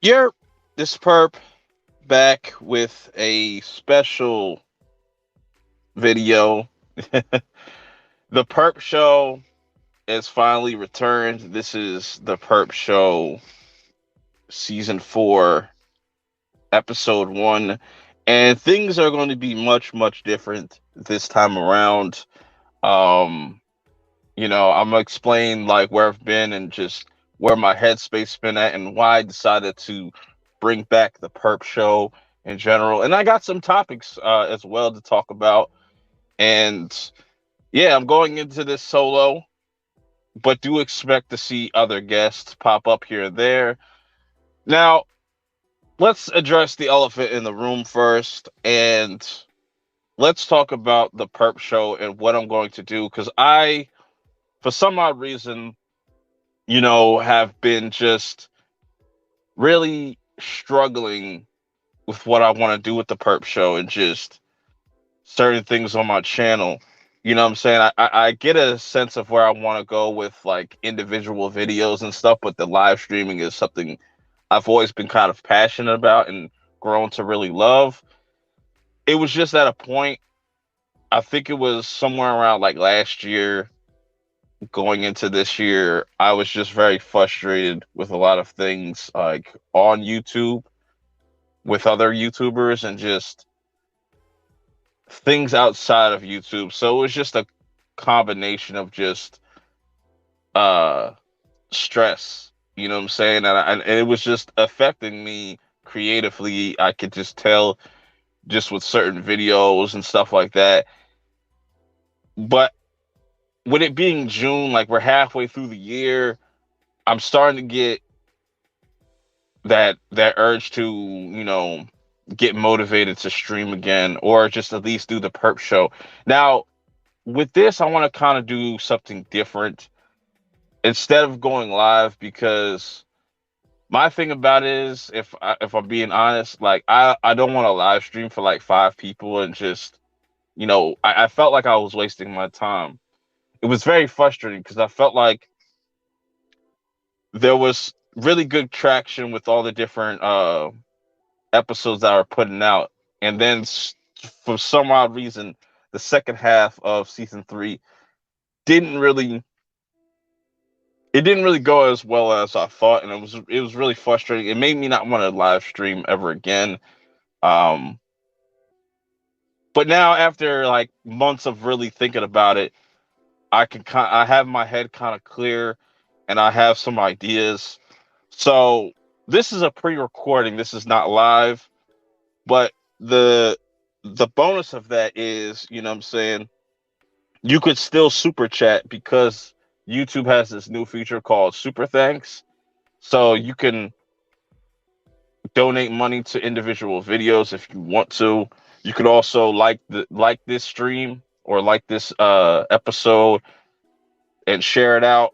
You're this Purp back with a special video. The Purp Show is finally returned. This is the Purp Show season 4, episode 1, and things are going to be much different this time around. Um, I'm gonna explain like where I've been and just where my headspace been at and why I decided to bring back the Perp Show in general. And I got some topics as well to talk about. And yeah, I'm going into this solo, but do expect to see other guests pop up here and there. Now, let's address the elephant in the room first, and let's talk about the Perp Show and what I'm going to do because for some odd reason, have been just really struggling with what I want to do with the Perp Show and just certain things on my channel. You know what I'm saying? I get a sense of where I want to go with like individual videos and stuff, but the live streaming is something I've always been kind of passionate about and grown to really love. It was just at a point, I think it was somewhere around like last year going into this year, I was just very frustrated with a lot of things like on YouTube with other YouTubers and just things outside of YouTube. So it was just a combination of just uh stress, you know what I'm saying? And it was just affecting me creatively. I could just tell just with certain videos and stuff like that. But with it being June, like we're halfway through the year, I'm starting to get that urge to get motivated to stream again or just at least do the Perp Show. Now with this, I want to kind of do something different instead of going live because my thing about it is if I'm being honest, like I don't want to live stream for like 5 people and just I felt like I was wasting my time. It was very frustrating because I felt like there was really good traction with all the different episodes that were putting out, and then for some odd reason, the second half of season 3 didn't really it didn't really go as well as I thought, and it was really frustrating. It made me not want to live stream ever again. Um, but now after like months of really thinking about it, I have my head kind of clear, and I have some ideas. So this is a pre-recording. This is not live, but the the bonus of that is, you know what I'm saying, you could still super chat because YouTube has this new feature called Super Thanks. So you can donate money to individual videos if you want to. You could also like this stream or like this episode and share it out.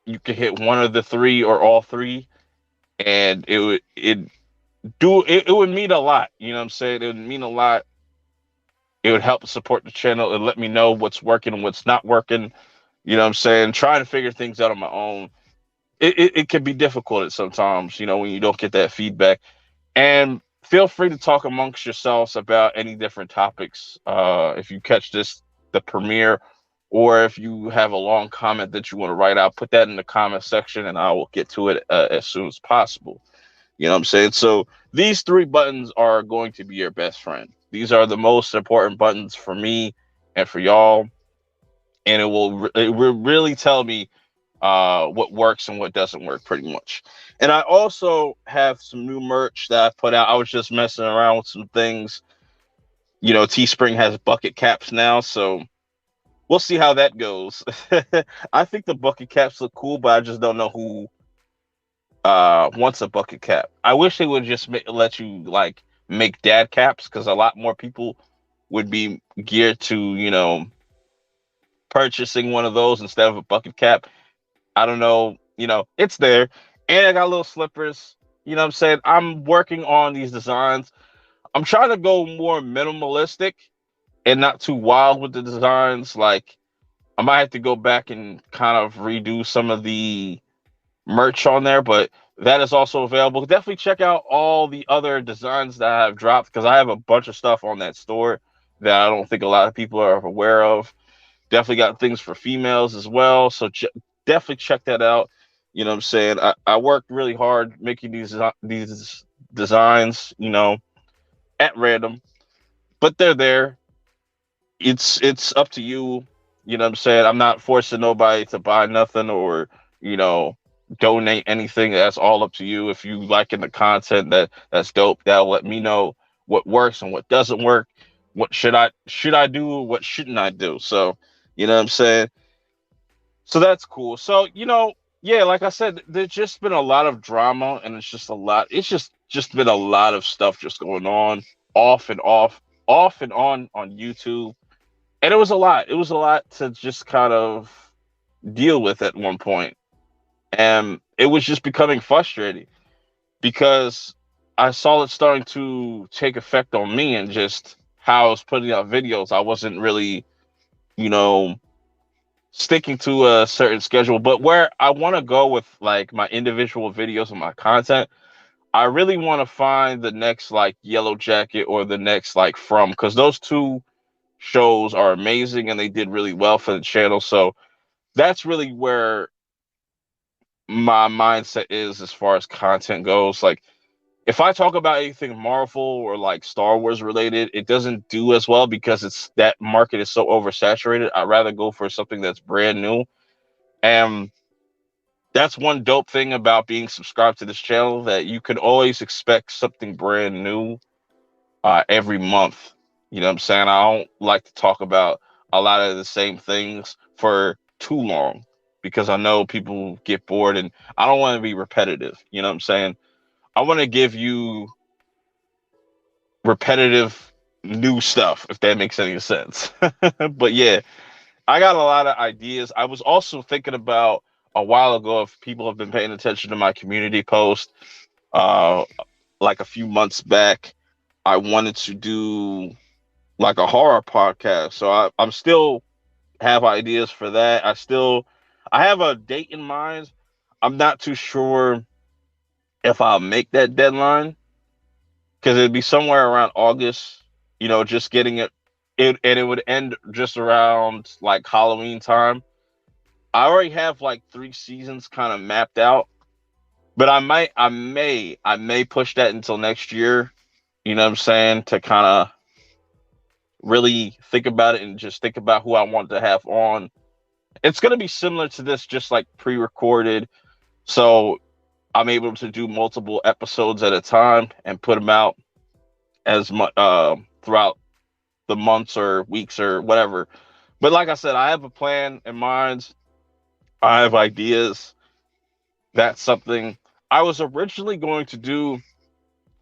You could hit one of the three or all three, and it would mean a lot. You know what I'm saying? It would mean a lot. It would help support the channel and let me know what's working and what's not working. You know what I'm saying? Trying to figure things out on my own. It can be difficult at sometimes, when you don't get that feedback. And feel free to talk amongst yourselves about any different topics. If you catch the premiere, or if you have a long comment that you want to write out, put that in the comment section and I will get to it as soon as possible. You know what I'm saying? So these 3 buttons are going to be your best friend. These are the most important buttons for me and for y'all, and it will really tell me what works and what doesn't work pretty much. And I also have some new merch that I put out. I was just messing around with some things. Teespring has bucket caps now, so we'll see how that goes. I think the bucket caps look cool, but I just don't know who wants a bucket cap. I wish they would just let you like make dad caps because a lot more people would be geared to purchasing one of those instead of a bucket cap. I don't know, it's there. And I got little slippers. You know what I'm saying? I'm working on these designs. I'm trying to go more minimalistic and not too wild with the designs. Like, I might have to go back and kind of redo some of the merch on there, but That is also available. Definitely check out all the other designs that I have dropped because I have a bunch of stuff on that store that I don't think a lot of people are aware of. Definitely got things for females as well. So definitely check that out. You know what I'm saying? I worked really hard making these designs, at random, but they're there. It's up to you. You know what I'm saying? I'm not forcing nobody to buy nothing or, you know, donate anything. That's all up to you. If you liking the content, that's dope. That'll let me know what works and what doesn't work. What should I do? What shouldn't I do? So, you know what I'm saying? So that's cool. So, yeah, like I said, there's just been a lot of drama and it's just been a lot of stuff just going on off and off and on YouTube. And it was a lot. It was a lot to just kind of deal with at one point. And it was just becoming frustrating because I saw it starting to take effect on me and just how I was putting out videos. I wasn't really, you know, sticking to a certain schedule. But where I want to go with like my individual videos and my content, I really want to find the next like Yellow Jacket or the next like From, because those two shows are amazing and they did really well for the channel. So that's really where my mindset is as far as content goes. Like if I talk about anything Marvel or like Star Wars related, it doesn't do as well because it's that market is so oversaturated. I'd rather go for something that's brand new. And that's one dope thing about being subscribed to this channel, that you can always expect something brand new every month. You know what I'm saying? I don't like to talk about a lot of the same things for too long because I know people get bored and I don't want to be repetitive. You know what I'm saying? I want to give you repetitive new stuff, if that makes any sense. But yeah, I got a lot of ideas. I was also thinking about a while ago, if people have been paying attention to my community post, uh, like a few months back, I wanted to do like a horror podcast. So I'm still have ideas for that. I have a date in mind. I'm not too sure if I'll make that deadline because it'd be somewhere around August. Just getting and it would end just around like Halloween time. I already have like 3 seasons kind of mapped out, but I may push that until next year. You know what I'm saying? To kind of really think about it and just think about who I want to have on. It's going to be similar to this, just like pre-recorded. So I'm able to do multiple episodes at a time and put them out as much throughout the months or weeks or whatever. But like I said, I have a plan in mind. I have ideas. That's something I was originally going to do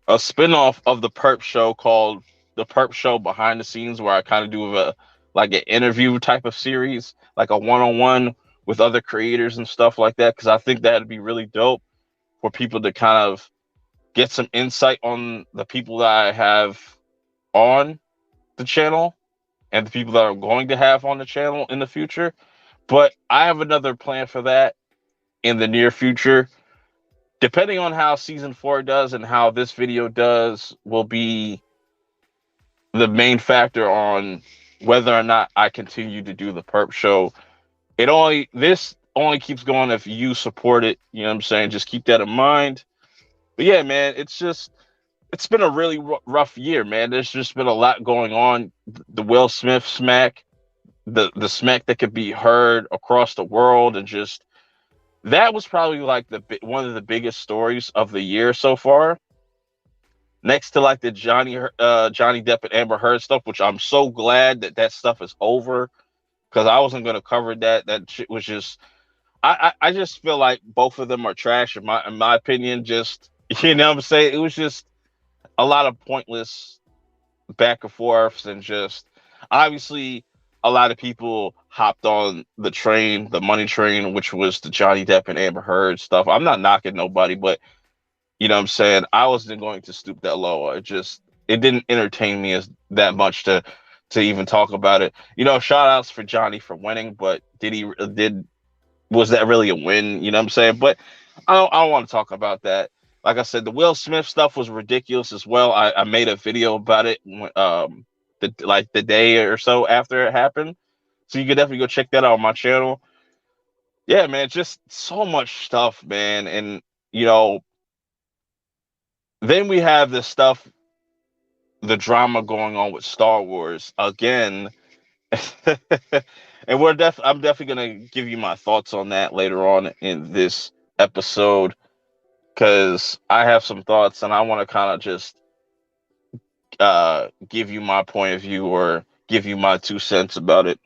a spinoff of the Purp show called the Purp Show Behind the Scenes, where I kind of do a like an interview type of series, like a one-on-one with other creators and stuff like that, because I think that'd be really dope for people to kind of get some insight on the people that I have on the channel and the people that I'm going to have on the channel in the future. But I have another plan for that in the near future. Depending on how season 4 does and how this video does, will be the main factor on whether or not I continue to do the Perp show. This only keeps going if you support it. You know what I'm saying? Just keep that in mind. But yeah, man, it's been a really rough year, man. There's just been a lot going on. The Will Smith smack, the smack that could be heard across the world, and just that was probably like one of the biggest stories of the year so far. Next to like the Johnny Depp and Amber Heard stuff, which I'm so glad that stuff is over because I wasn't gonna cover that. That shit was just I just feel like both of them are trash in my opinion. Just you know what I'm saying? It was just a lot of pointless back and forths and just obviously a lot of people hopped on the money train, which was the Johnny Depp and Amber Heard stuff. I'm not knocking nobody, but you know what I'm saying? I wasn't going to stoop that low. It didn't entertain me as that much to even talk about it. Shout outs for Johnny for winning, but was that really a win? You know what I'm saying? But I don't want to talk about that. Like I said, the Will Smith stuff was ridiculous as well. I made a video about it, the day or so after it happened. So you can definitely go check that out on my channel. Yeah, man, just so much stuff, man. And you know, then we have this stuff, the drama going on with Star Wars again. And I'm definitely gonna give you my thoughts on that later on in this episode because I have some thoughts and I want to kind of just give you my point of view or give you my 2 cents about it.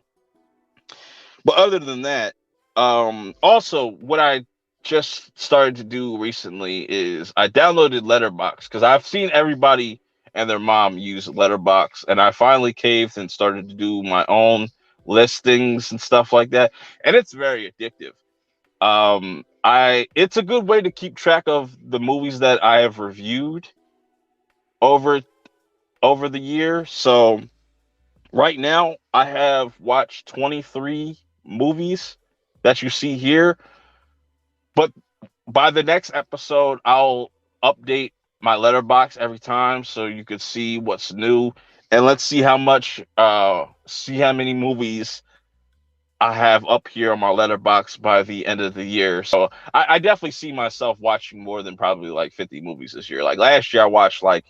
But other than that, also what I just started to do recently is I downloaded Letterbox because I've seen everybody and their mom use Letterbox, and I finally caved and started to do my own listings and stuff like that, and it's very addictive. I It's a good way to keep track of the movies that I have reviewed over the year. So right now, I have watched 23 movies that you see here, but by the next episode, I'll update my letterbox every time so you could see what's new. And let's see how many movies I have up here on my letterbox by the end of the year. So I definitely see myself watching more than probably like 50 movies this year. Like last year, I watched like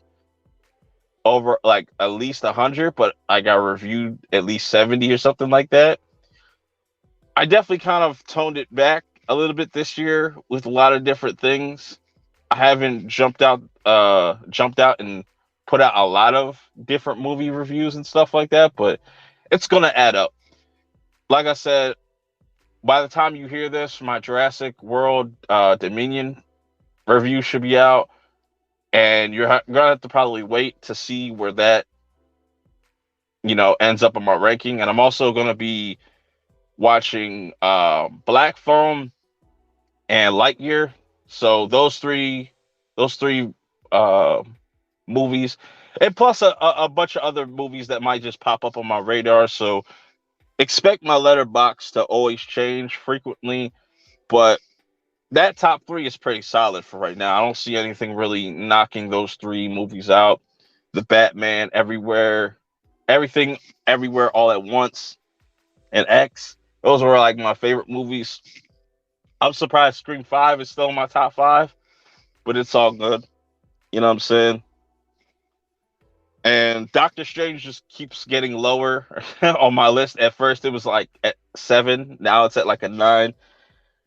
over like at least 100, but I got reviewed at least 70 or something like that. I definitely kind of toned it back a little bit this year with a lot of different things. I haven't jumped out and put out a lot of different movie reviews and stuff like that, but it's gonna add up. Like I said, by the time you hear this, my Jurassic World Dominion review should be out, and gonna have to probably wait to see where that ends up in my ranking. And I'm also gonna be watching Black Phone and Lightyear. So those three uh, movies, and plus a bunch of other movies that might just pop up on my radar. So expect my letterbox to always change frequently, but that top three is pretty solid for right now. I don't see anything really knocking those three movies out. The Batman Everywhere, Everything Everywhere All at Once, and X. Those were like my favorite movies. I'm surprised Scream 5 is still in my top five, but it's all good. You know what I'm saying? And Doctor Strange just keeps getting lower on my list. At first, it was like at 7. Now it's at like a 9.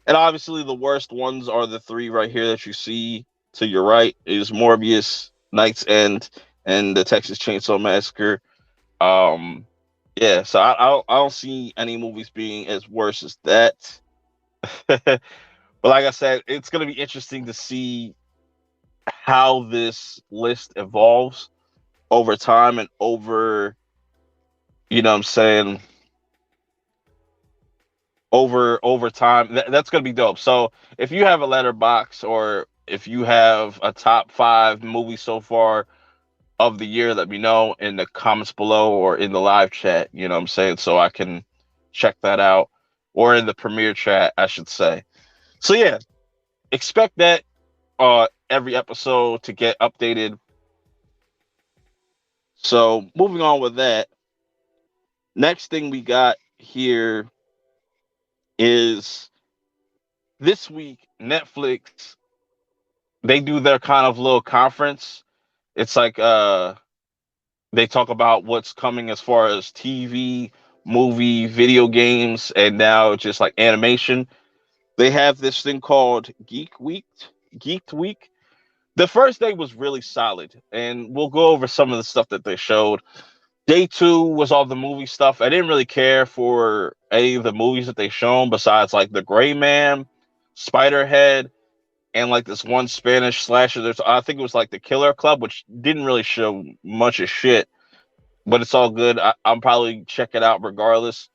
And obviously, the worst ones are the three right here that you see to your right is Morbius, Knight's End, and the Texas Chainsaw Massacre. Um, yeah, so I don't see any movies being as worse as that. But like I said, it's going to be interesting to see how this list evolves over time and you know what I'm saying, over time. That's going to be dope. So if you have a letterbox or if you have a top 5 movie so far of the year, let me know in the comments below or in the live chat, you know what I'm saying, so I can check that out, or in the premiere chat, I should say. So yeah, expect that every episode to get updated. So moving on with that, next thing we got here is this week Netflix, they do their kind of little conference. It's like they talk about what's coming as far as TV, movie, video games, and now just like animation. They have this thing called Geeked Week. The first day was really solid, and we'll go over some of the stuff that they showed. Day two was all the movie stuff. I didn't really care for any of the movies that they shown besides like The Gray Man, Spiderhead, and like this one Spanish slasher. I think it was like The Killer Club, which didn't really show much of shit, but it's all good. I'm probably check it out regardless.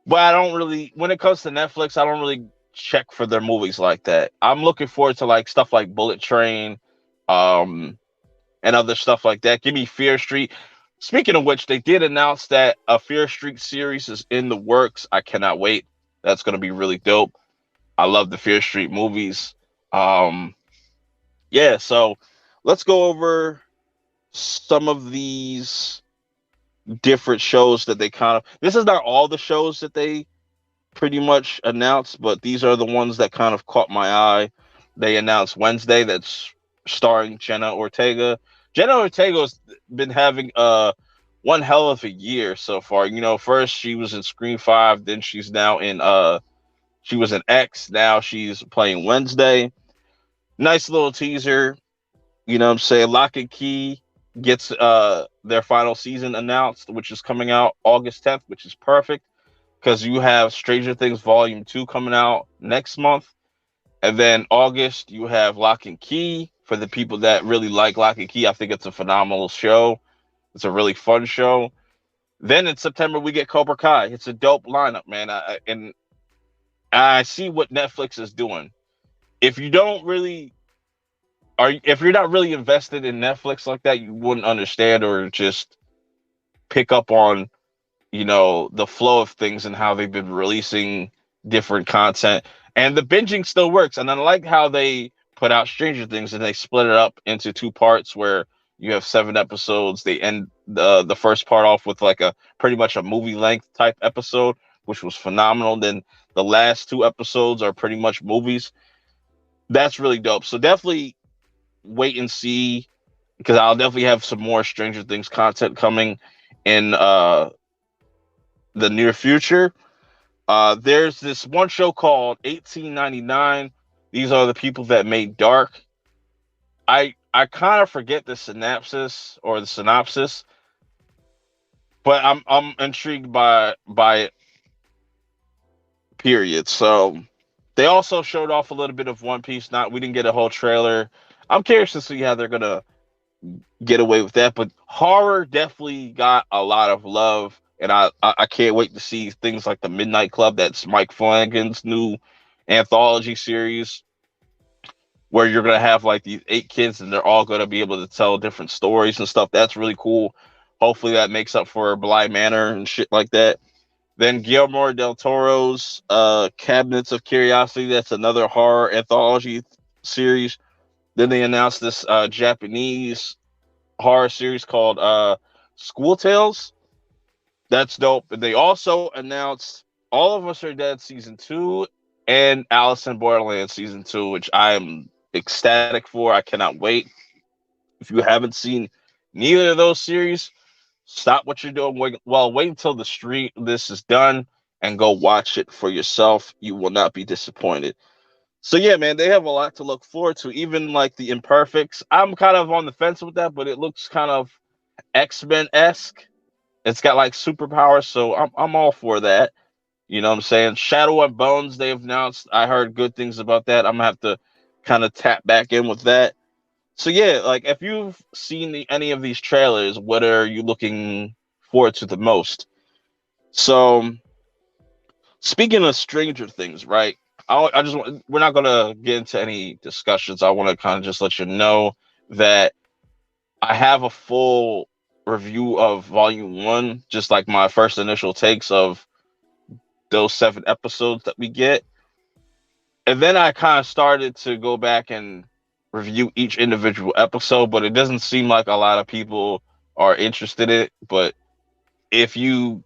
But I don't really, when it comes to Netflix, I don't really check for their movies like that. I'm looking forward to like stuff like Bullet Train, um, and other stuff like that. Give me Fear Street. Speaking of which, they did announce that a Fear Street series is in the works. I cannot wait. That's going to be really dope. I love the Fear Street movies. Um, yeah, so let's go over some of these different shows that they kind of. This is not all the shows that they pretty much announced, but these are the ones that kind of caught my eye. They announced Wednesday that's starring Jenna Ortega. Jenna Ortega's been having one hell of a year so far. You know, first she was in Scream 5, then she's now in she was in X, now she's playing Wednesday. Nice little teaser. You know what I'm saying? Lock and Key gets their final season announced, which is coming out August 10th, which is perfect because you have Stranger Things Volume 2 coming out next month. And then August, you have Lock and Key for the people that really like Lock and Key. I think it's a phenomenal show. It's a really fun show. Then in September, we get Cobra Kai. It's a dope lineup, man. And I see what Netflix is doing. If you don't really if you're not really invested in Netflix like that, you wouldn't understand or just pick up on, you know, the flow of things and how they've been releasing different content. And the binging still works. And I like how they put out Stranger Things and they split it up into two parts where you have 7 episodes. They end the first part off with like a pretty much a movie length type episode, which was phenomenal. Then the last 2 episodes are pretty much movies. That's really dope. So definitely wait and see because I'll definitely have some more Stranger Things content coming in the near future. There's this one show called 1899. These are the people that made Dark. I kind of forget the synopsis, but I'm intrigued by it. Period. So they also showed off a little bit of One Piece. Not we didn't get a whole trailer. I'm curious to see how they're gonna get away with that. But horror definitely got a lot of love, and I can't wait to see things like the Midnight Club. That's Mike Flanagan's new anthology series, where you're gonna have like these 8 kids, and they're all gonna be able to tell different stories and stuff. That's really cool. Hopefully that makes up for Bly Manor and shit like that. Then Guillermo del Toro's Cabinets of Curiosity. That's another horror anthology series. Then they announced this Japanese horror series called School Tales. That's dope. And they also announced All of Us Are Dead season 2 and Alice in Borderland season 2, which I am ecstatic for. I cannot wait. If you haven't seen neither of those series, stop what you're doing. Wait until the stream this is done and go watch it for yourself. You will not be disappointed. So yeah, man, they have a lot to look forward to. Even like the Imperfects, I'm kind of on the fence with that, but it looks kind of X-Men esque. It's got like superpowers, so I'm all for that. You know what I'm saying? Shadow and Bones, they've announced. I heard good things about that. I'm gonna have to kind of tap back in with that. So yeah, like if you've seen any of these trailers, what are you looking forward to the most? So speaking of Stranger Things, right? I just we're not gonna get into any discussions. I want to kind of just let you know that I have a full review of Volume One, just like my first initial takes of those 7 episodes that we get, and then I kind of started to go back and review each individual episode, but it doesn't seem like a lot of people are interested in it. But if you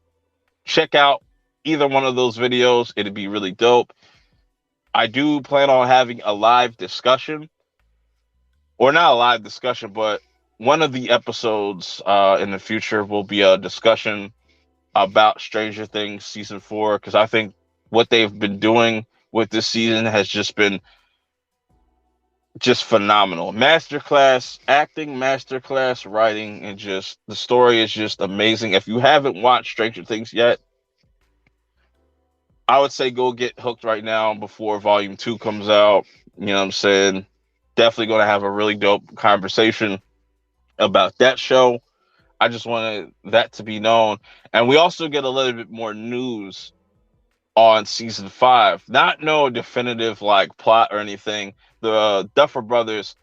check out either one of those videos, it'd be really dope. I do plan on having a live discussion, or not a live discussion, but one of the episodes in the future will be a discussion about Stranger Things season 4 because I think what they've been doing with this season has just been just phenomenal. Masterclass acting, masterclass writing, and just the story is just amazing. If you haven't watched Stranger Things yet, I would say go get hooked right now before Volume 2 comes out. You know what I'm saying? Definitely going to have a really dope conversation about that show. I just wanted that to be known. And we also get a little bit more news on season 5. Not no definitive like plot or anything. The Duffer Brothers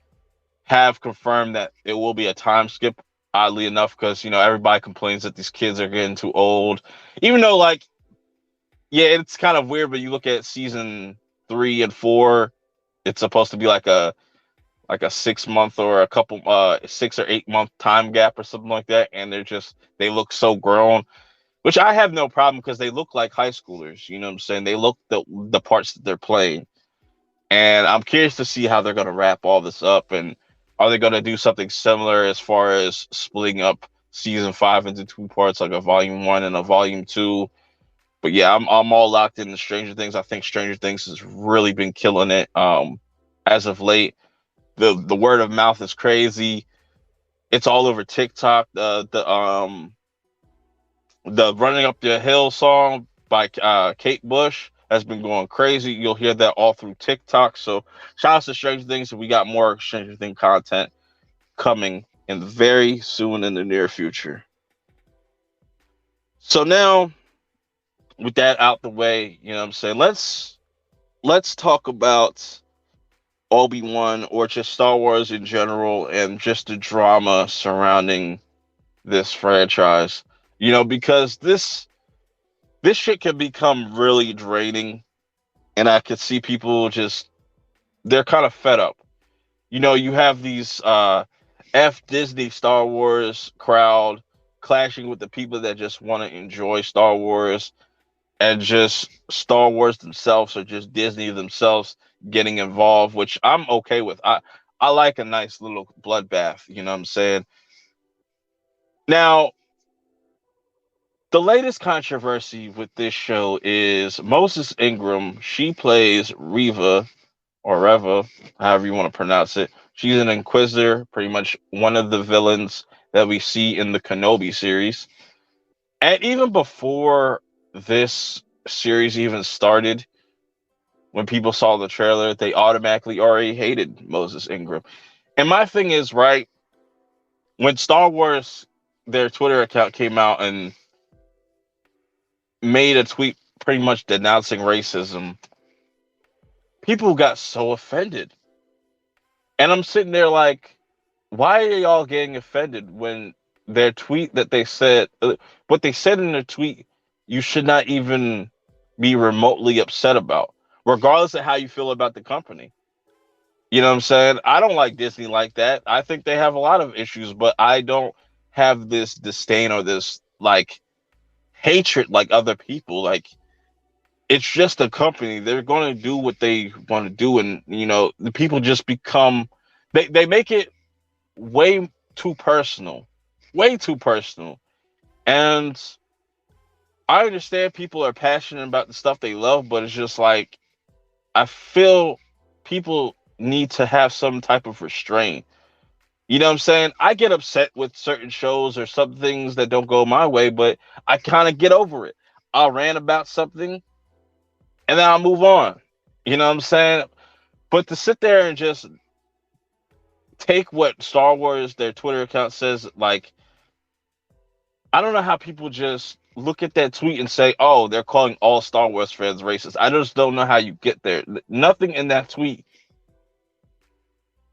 have confirmed that it will be a time skip, oddly enough, because you know everybody complains that these kids are getting too old. Even though like yeah, it's kind of weird, but you look at season 3 and 4, It's supposed to be like a 6 month or a couple 6 or 8 month time gap or something like that, and they look so grown, which I have no problem because they look like high schoolers. You know what I'm saying? They look the parts that they're playing, and I'm curious to see how they're going to wrap all this up, and are they going to do something similar as far as splitting up season 5 into two parts, like a volume 1 and a volume 2. But yeah, I'm all locked into Stranger Things. I think Stranger Things has really been killing it as of late. The word of mouth is crazy. It's all over TikTok. The Running Up the Hill song by Kate Bush has been going crazy. You'll hear that all through TikTok. So shout out to Stranger Things. We got more Stranger Things content coming in very soon in the near future. So now with that out the way, you know what I'm saying? Let's talk about Obi-Wan or just Star Wars in general and just the drama surrounding this franchise. You know, because this shit can become really draining, and I could see people just they're kind of fed up. You know, you have these F Disney Star Wars crowd clashing with the people that just want to enjoy Star Wars, and just Star Wars themselves or just Disney themselves getting involved, which I'm okay with. I like a nice little bloodbath, you know what I'm saying? Now, the latest controversy with this show is Moses Ingram. She plays Reva or Reva, however you want to pronounce it. She's an Inquisitor, pretty much one of the villains that we see in the Kenobi series. And even before this series even started, when people saw the trailer, they automatically already hated Moses Ingram. And my thing is, right, when Star Wars, their Twitter account came out and made a tweet pretty much denouncing racism, people got so offended. And I'm sitting there like, why are y'all getting offended when their tweet that they said, what they said in their tweet, you should not even be remotely upset about, regardless of how you feel about the company. You know what I'm saying? I don't like Disney like that. I think they have a lot of issues, but I don't have this disdain or this like hatred like other people. Like, it's just a company. They're going to do what they want to do, and you know the people just become they make it way too personal, way too personal. And I understand people are passionate about the stuff they love, but it's just like I feel people need to have some type of restraint. You know what I'm saying? I get upset with certain shows or some things that don't go my way, but I kind of get over it. I'll rant about something and then I'll move on. You know what I'm saying? But to sit there and just take what Star Wars, their Twitter account says, like, I don't know how people just look at that tweet and say, oh, they're calling all Star Wars fans racist. I just don't know how you get there. Nothing in that tweet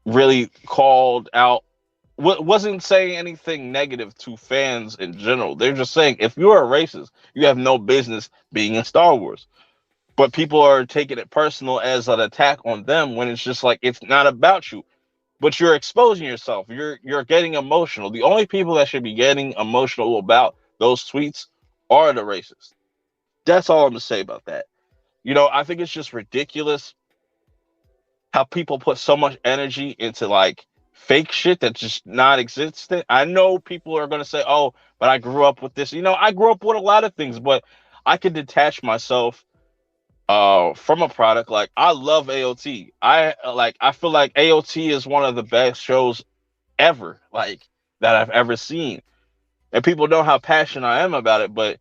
really called out, wasn't saying anything negative to fans in general. They're just saying, if you're a racist, you have no business being in Star Wars. But people are taking it personal as an attack on them when it's just like, it's not about you. But you're exposing yourself. You're getting emotional. The only people that should be getting emotional about those tweets are the racists. That's all I'm gonna say about that. You know, I think it's just ridiculous how people put so much energy into like fake shit that's just not existent. I know people are gonna say, "Oh, but I grew up with this." You know, I grew up with a lot of things, but I can detach myself from a product. Like, I love AOT. I feel like AOT is one of the best shows ever, like, that I've ever seen. And people know how passionate I am about it, but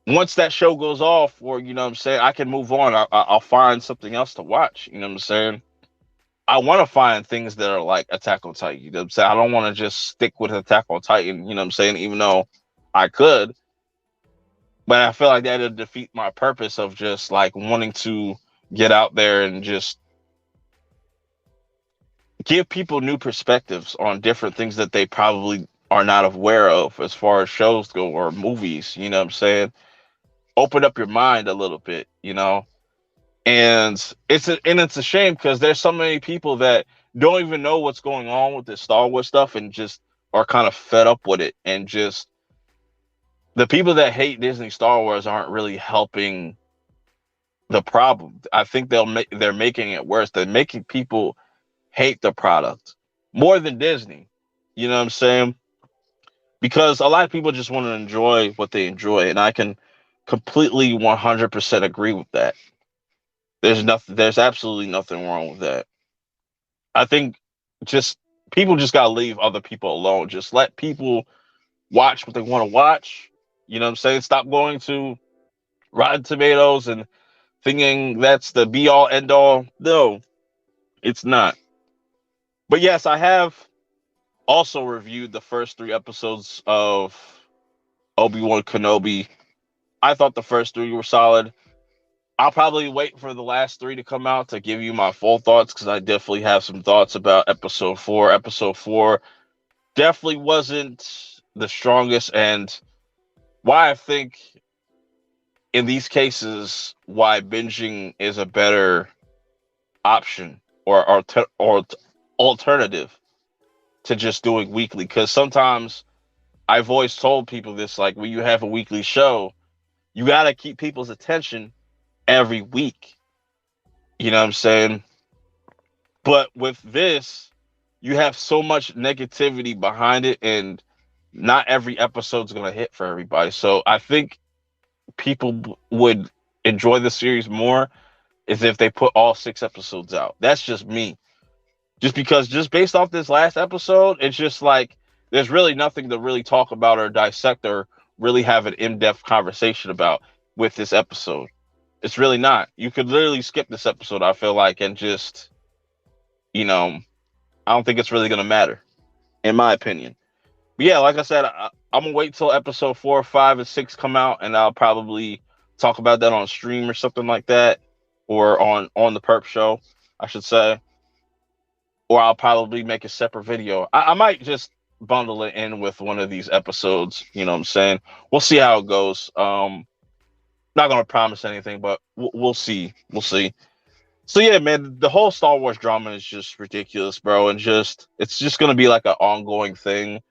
once that show goes off, or you know what I'm saying, I can move on. I'll find something else to watch. You know what I'm saying? I want to find things that are like Attack on Titan. You know what I'm saying? I don't want to just stick with Attack on Titan. You know what I'm saying? Even though I could, but I feel like that'd defeat my purpose of just like wanting to get out there and just give people new perspectives on different things that they probably are not aware of as far as shows go or movies. You know what I'm saying? Open up your mind a little bit. You know, And it's a shame because there's so many people that don't even know what's going on with this Star Wars stuff and just are kind of fed up with it. And just the people that hate Disney Star Wars aren't really helping the problem. I think they're making it worse. They're making people hate the product more than Disney. You know what I'm saying? Because a lot of people just want to enjoy what they enjoy, and I can completely 100% agree with that. There's absolutely nothing wrong with that. I think just people just gotta leave other people alone. Just let people watch what they want to watch. You know what I'm saying? Stop going to Rotten Tomatoes and thinking that's the be all end all. No, it's not. But yes, I have also reviewed the first three episodes of Obi-Wan Kenobi. I thought the first three were solid. I'll probably wait for the last three to come out to give you my full thoughts because I definitely have some thoughts about episode four. Episode four definitely wasn't the strongest, and why I think in these cases why binging is a better option or alternative to just doing weekly. Because sometimes I've always told people this, like when you have a weekly show, you got to keep people's attention every week. You know what I'm saying? But with this, you have so much negativity behind it, and not every episode's gonna hit for everybody. So I think people would enjoy the series more is if they put all six episodes out. That's just me. Just because, just based off this last episode, it's just like there's really nothing to really talk about or dissect or really have an in-depth conversation about with this episode. It's really not. You could literally skip this episode, I feel like, and just, you know, I don't think it's really gonna matter, in my opinion. But yeah, like I said, I'm gonna wait till episode 4, 5, and 6 come out, and I'll probably talk about that on stream or something like that, or on the Perp show, I should say, or I'll probably make a separate video. I might just bundle it in with one of these episodes. You know what I'm saying? We'll see how it goes. Not gonna promise anything, but we'll see. We'll see. So yeah, man, the whole Star Wars drama is just ridiculous, bro, and just it's just gonna be like an ongoing thing.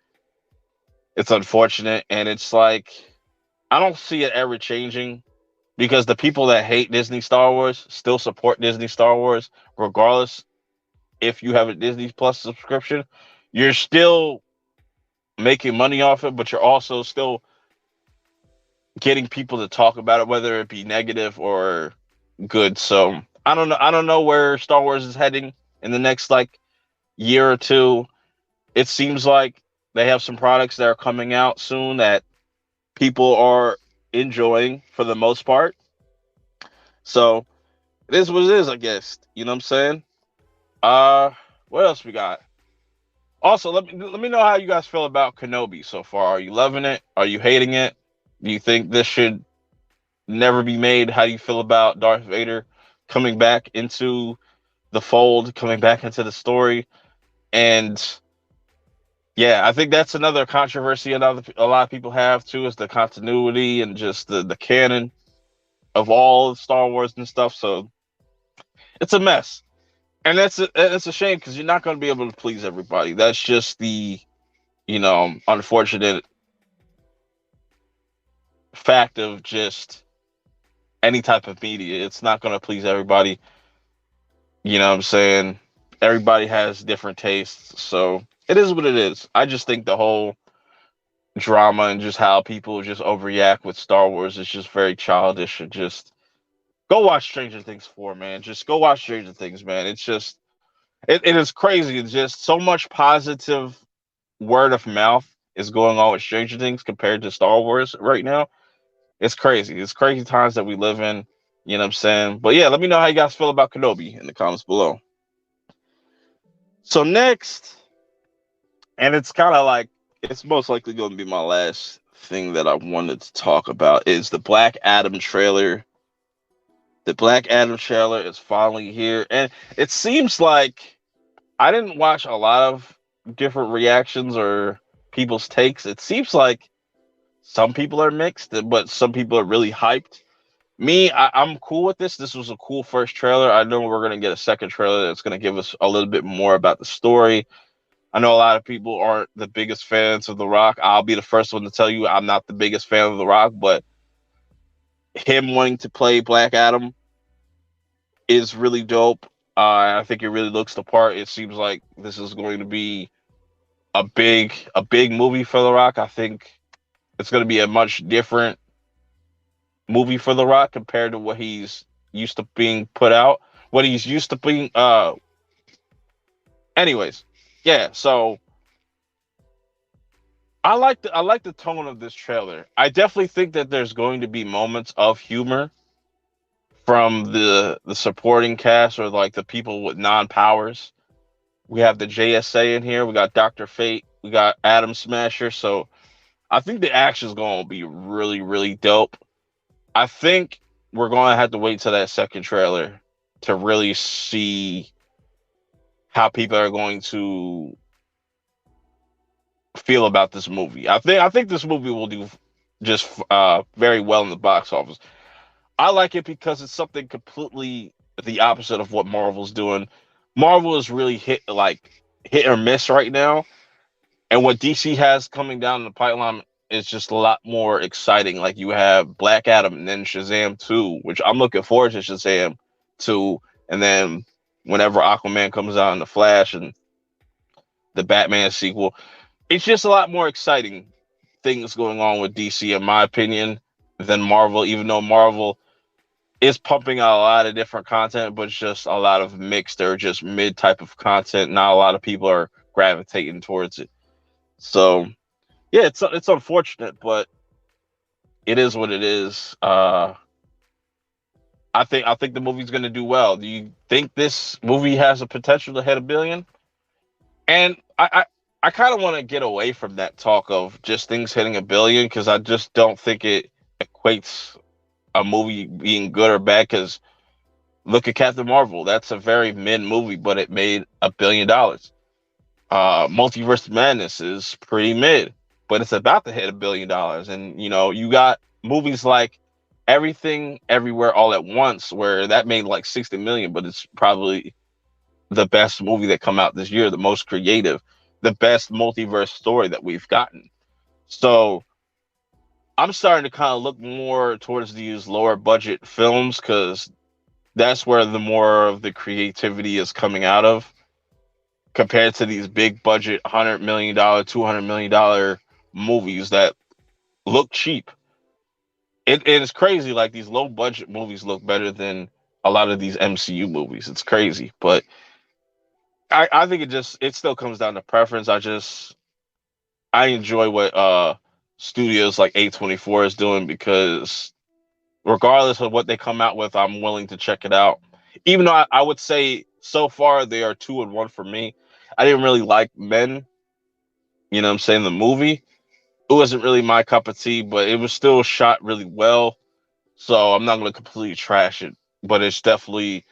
It's unfortunate, and it's like I don't see it ever changing because the people that hate Disney Star Wars still support Disney Star Wars, regardless if you have a Disney Plus subscription. You're still making money off it, but you're also still getting people to talk about it, whether it be negative or good. So I don't know. I don't know where Star Wars is heading in the next like year or two. It seems like they have some products that are coming out soon that people are enjoying for the most part. So it is what it is, I guess. You know what I'm saying? Uh, what else we got? Also, let me know how you guys feel about Kenobi so far. Are you loving it? Are you hating it? Do you think this should never be made? How do you feel about Darth Vader coming back into the fold, coming back into the story? And yeah, I think that's another controversy a lot of people have too, is the continuity and just the canon of all of Star Wars and stuff. So it's a mess, and it's a shame because you're not going to be able to please everybody. That's just the unfortunate fact of just any type of media. It's not going to please everybody. You know what I'm saying? Everybody has different tastes, so it is what it is. I just think the whole drama and just how people just overreact with Star Wars is just very childish. And just go watch Stranger Things 4, man. Just go watch Stranger Things, man. It's just it is crazy. It's just so much positive word of mouth is going on with Stranger Things compared to Star Wars right now. It's crazy. It's crazy times that we live in. You know what I'm saying? But yeah, let me know how you guys feel about Kenobi in the comments below. So next, and it's kind of like it's most likely going to be my last thing that I wanted to talk about is the Black Adam trailer. The Black Adam trailer is finally here, and it seems like I didn't watch a lot of different reactions or people's takes. It seems like some people are mixed, but some people are really hyped. I'm cool with this. This was a cool first trailer. I know we're gonna get a second trailer that's gonna give us a little bit more about the story. I know a lot of people aren't the biggest fans of The Rock. I'll be the first one to tell you I'm not the biggest fan of The Rock, but him wanting to play Black Adam is really dope. I think it really looks the part. It seems like this is going to be a big movie for The Rock. I think it's going to be a much different movie for The Rock compared to what he's used to being put out. What he's used to being. Anyways, yeah. So I like the tone of this trailer. I definitely think that there's going to be moments of humor from the supporting cast or like the people with non powers. We have the JSA in here. We got Doctor Fate. We got Adam Smasher. So I think the action's going to be really, really dope. I think we're going to have to wait till that second trailer to really see how people are going to feel about this movie. I think this movie will do just very well in the box office. I like it because it's something completely the opposite of what Marvel's doing. Marvel is really hit or miss right now, and what DC has coming down the pipeline is just a lot more exciting. Like you have Black Adam and then Shazam 2, which I'm looking forward to Shazam 2, and then whenever Aquaman comes out in the Flash and the Batman sequel, it's just a lot more exciting things going on with DC, in my opinion, than Marvel. Even though Marvel is pumping out a lot of different content, but it's just a lot of mixed or just mid type of content. Not a lot of people are gravitating towards it. So yeah, it's unfortunate, but it is what it is. I think the movie's gonna do well. Do you think this movie has a potential to hit 1 billion? And I kind of want to get away from that talk of just things hitting 1 billion because I just don't think it equates a movie being good or bad. Because look at Captain Marvel, that's a very mid movie, but it made $1 billion. Multiverse Madness is pretty mid, but it's about to hit $1 billion. And you got movies like Everything Everywhere All at Once, where that made like 60 million, but it's probably the best movie that come out this year, the most creative, the best multiverse story that we've gotten. So I'm starting to kind of look more towards these lower budget films because that's where the more of the creativity is coming out of compared to these big budget $100 million, $200 million movies that look cheap. It's crazy. Like these low budget movies look better than a lot of these MCU movies. It's crazy, but I think it still comes down to preference. I enjoy what studios like A24 is doing because regardless of what they come out with, I'm willing to check it out. Even though I would say so far they are 2-1 for me. I didn't really like Men, you know what I'm saying, the movie. It wasn't really my cup of tea, but it was still shot really well. So I'm not gonna completely trash it, but it's definitely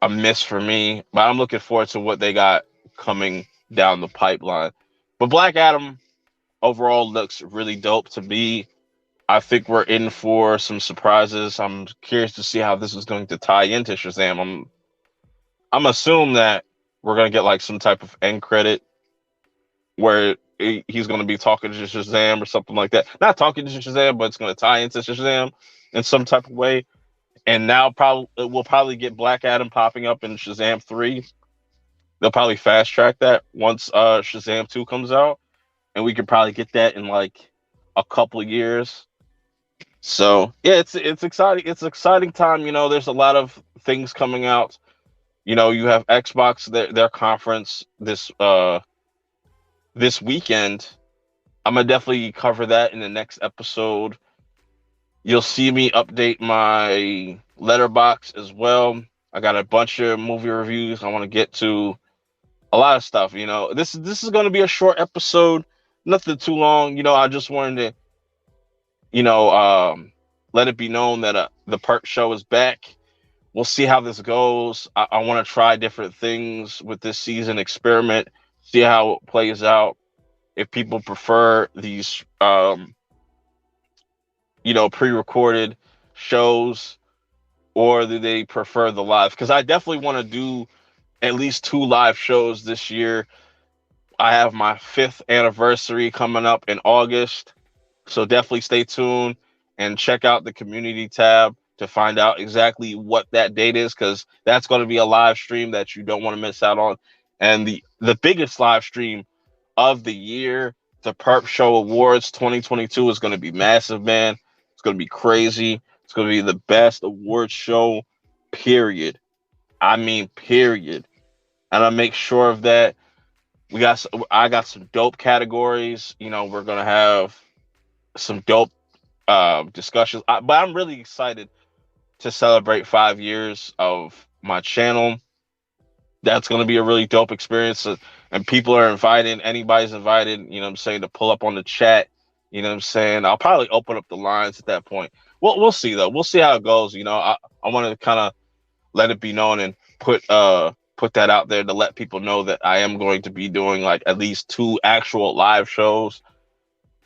a miss for me. But I'm looking forward to what they got coming down the pipeline. But Black Adam overall looks really dope to me. I think we're in for some surprises. I'm curious to see how this is going to tie into Shazam. I'm assuming that we're gonna get like some type of end credit where he's gonna be talking to Shazam or something like that. Not talking to Shazam, but it's gonna tie into Shazam in some type of way. And now probably we'll probably get Black Adam popping up in Shazam 3. They'll probably fast track that once Shazam 2 comes out, and we could probably get that in like a couple of years. So yeah, it's exciting. It's an exciting time. There's a lot of things coming out. You have Xbox their conference this weekend. I'm gonna definitely cover that in the next episode. You'll see me update my letterbox as well. I got a bunch of movie reviews. I want to get to a lot of stuff. This is going to be a short episode, nothing too long. I just wanted to, you know, um, let it be known that the Perk Show is back. We'll see how this goes. I want to try different things with this season, experiment, see how it plays out. If people prefer these, pre-recorded shows, or do they prefer the live? Because I definitely want to do at least 2 live shows this year. I have my 5th anniversary coming up in August. So definitely stay tuned and check out the community tab to find out exactly what that date is, because that's going to be a live stream that you don't want to miss out on. And the biggest live stream of the year, the Perp Show Awards 2022, is going to be massive, man. It's going to be crazy. It's going to be the best award show, period. I mean, period. And I make sure of that. I got some dope categories. We're gonna have some dope discussions. But I'm really excited to celebrate 5 years of my channel. That's going to be a really dope experience. And people are invited. Anybody's invited, what I'm saying, to pull up on the chat. You know what I'm saying? I'll probably open up the lines at that point. We'll see, though. We'll see how it goes. I want to kind of let it be known and put that out there to let people know that I am going to be doing like at least 2 actual live shows.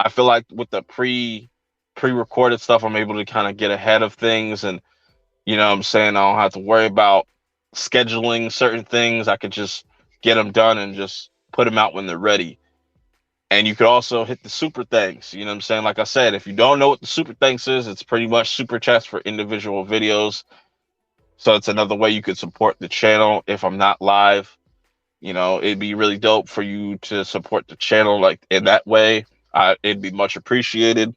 I feel like with the pre-recorded stuff, I'm able to kind of get ahead of things, and what I'm saying, I don't have to worry about scheduling certain things. I could just get them done and just put them out when they're ready. And you could also hit the super thanks. You know what I'm saying? Like I said, if you don't know what the super thanks is, it's pretty much super chats for individual videos. So it's another way you could support the channel if I'm not live. It'd be really dope for you to support the channel like in that way. It'd be much appreciated.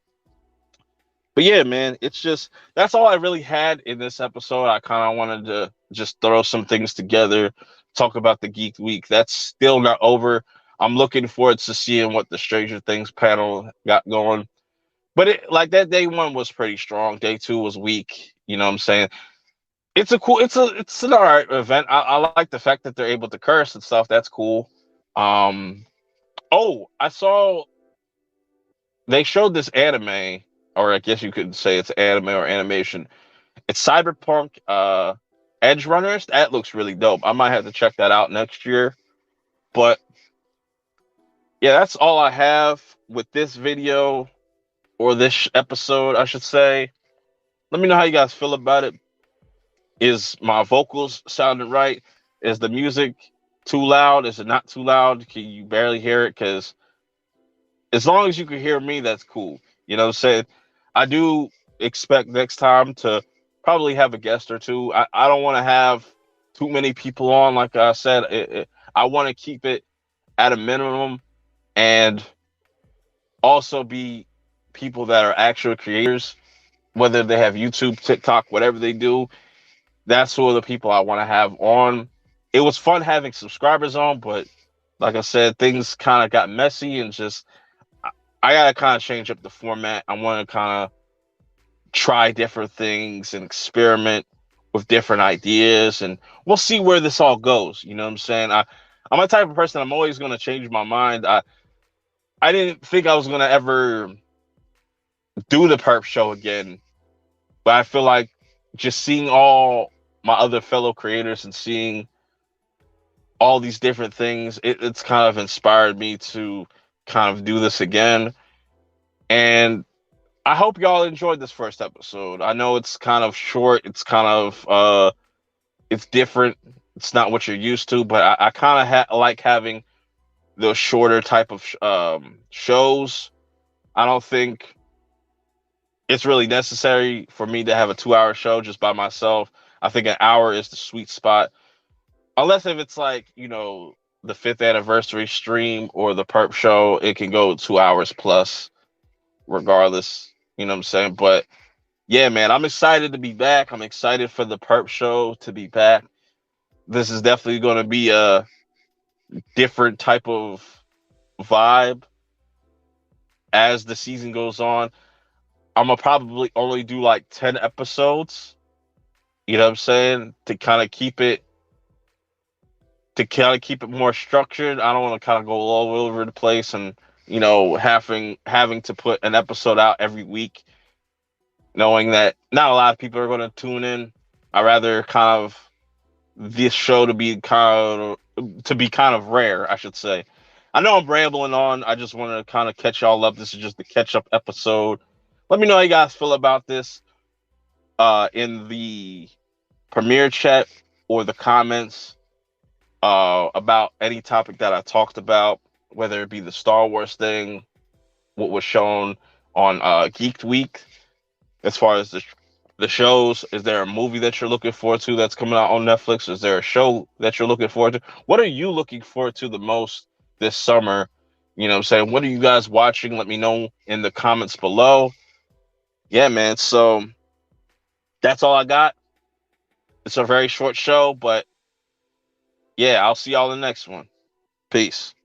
But yeah, man, it's just that's all I really had in this episode. I kind of wanted to just throw some things together, talk about the Geek Week. That's still not over. I'm looking forward to seeing what the Stranger Things panel got going. But like that day one was pretty strong. Day two was weak. You know what I'm saying? It's an alright event. I like the fact that they're able to curse and stuff. That's cool. Um, oh, I saw they showed this anime, or I guess you could say it's anime or animation. It's Cyberpunk Edge Runners. That looks really dope. I might have to check that out next year. But yeah, that's all I have with this video, or this episode, I should say. Let me know how you guys feel about it. Is my vocals sounding right? Is the music too loud? Is it not too loud? Can you barely hear it? Because as long as you can hear me, that's cool. You know what I'm saying? I do expect next time to probably have a guest or two. I don't want to have too many people on. Like I said, I want to keep it at a minimum, and also be people that are actual creators, whether they have YouTube, TikTok, whatever they do. That's who are the people I want to have on. It was fun having subscribers on, but like I said, things kind of got messy, and just I gotta kind of change up the format. I want to kind of try different things and experiment with different ideas, and we'll see where this all goes. You know what I'm saying? I'm a type of person. I'm always gonna change my mind. I didn't think I was gonna ever do the Perp Show again, but I feel like just seeing all my other fellow creators and seeing all these different things, it's kind of inspired me to kind of do this again. And I hope y'all enjoyed this first episode. I know it's kind of short. It's kind of it's different. It's not what you're used to, but I kind of like having those shorter type of shows. I don't think it's really necessary for me to have a 2 hour show just by myself. I think an hour is the sweet spot. Unless if it's like, the 5th anniversary stream or the Perp show, it can go 2 hours plus, regardless. You know what I'm saying? But yeah, man, I'm excited to be back. I'm excited for the Perp show to be back. This is definitely going to be a different type of vibe as the season goes on. I'm gonna probably only do like 10 episodes. You know what I'm saying? To kind of keep it more structured. I don't want to kind of go all over the place, and having to put an episode out every week, knowing that not a lot of people are going to tune in. I rather kind of this show to be kind of rare, I should say. I know I'm rambling on. I just want to kind of catch y'all up. This is just the catch up episode. Let me know how you guys feel about this. in the premiere chat or the comments about any topic that I talked about, whether it be the Star Wars thing, what was shown on Geeked Week, as far as the shows. Is there a movie that you're looking forward to that's coming out on Netflix? Is there a show that you're looking forward to? What are you looking forward to the most this summer? You know what I'm saying? What are you guys watching? Let me know in the comments below. Yeah, man. So that's all I got. It's a very short show, but yeah, I'll see y'all in the next one. Peace.